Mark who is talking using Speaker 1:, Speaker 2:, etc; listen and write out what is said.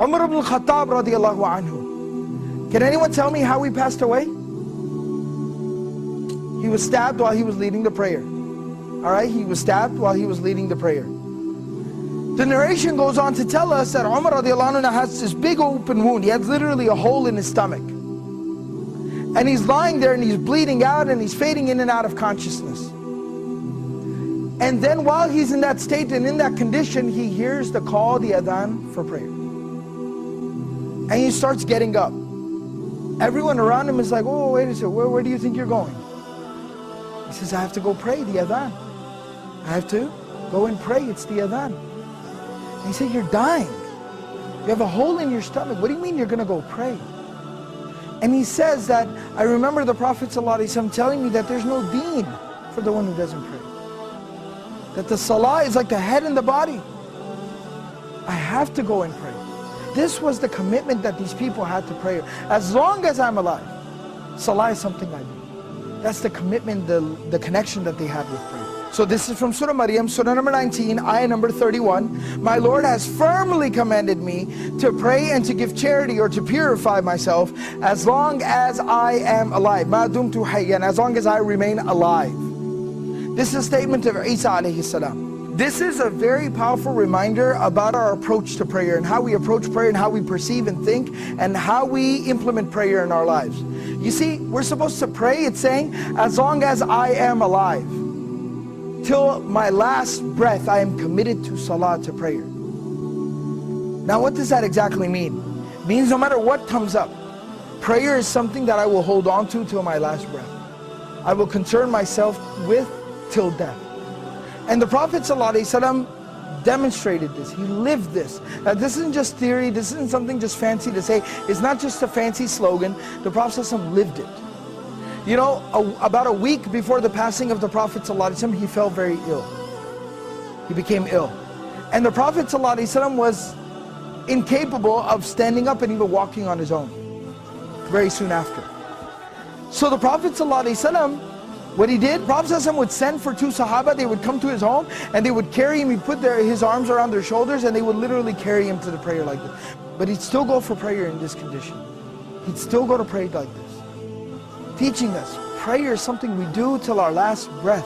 Speaker 1: Umar ibn al-Khattab radiallahu anhu. Can anyone tell me how he passed away? He was stabbed while he was leading the prayer. Alright, he was stabbed while he was leading the prayer. The narration goes on to tell us that Umar radiallahu anhu has this big open wound. He has literally a hole in his stomach. And he's lying there and he's bleeding out and he's fading in and out of consciousness. And then while he's in that state and in that condition, he hears the call, the adhan for prayer. And he starts getting up. Everyone around him is like, oh, wait a second, where do you think you're going? He says, I have to go pray the adhan. I have to go and pray, it's the adhan. And he said, you're dying. You have a hole in your stomach. What do you mean you're going to go pray? And he says that, I remember the Prophet ﷺ telling me that there's no deen for the one who doesn't pray. That the salah is like the head and the body. I have to go and pray. This was the commitment that these people had to prayer. As long as I'm alive, salah is something I do. That's the commitment, the connection that they had with prayer. So this is from Surah Maryam, Surah number 19, ayah number 31. My Lord has firmly commanded me to pray and to give charity or to purify myself as long as I am alive. Ma dumtu hayyan, as long as I remain alive. This is a statement of Isa alayhi salam. This is a very powerful reminder about our approach to prayer and how we approach prayer and how we perceive and think and how we implement prayer in our lives. You see, we're supposed to pray, it's saying, as long as I am alive. Till my last breath, I am committed to salah, to prayer. Now what does that exactly mean? It means no matter what comes up, prayer is something that I will hold on to till my last breath. I will concern myself with till death. And the Prophet ﷺ demonstrated this. He lived this. Now, this isn't just theory, this isn't something just fancy to say. It's not just a fancy slogan. The Prophet ﷺ lived it. You know, about a week before the passing of the Prophet ﷺ, he fell very ill. He became ill. And the Prophet ﷺ was incapable of standing up and even walking on his own very soon after. So the Prophet ﷺ, what he did, Prophet ﷺ would send for two Sahaba. They would come to his home and they would carry him. He'd put his arms around their shoulders and they would literally carry him to the prayer like this. But he'd still go for prayer in this condition. He'd still go to pray like this. Teaching us, prayer is something we do till our last breath.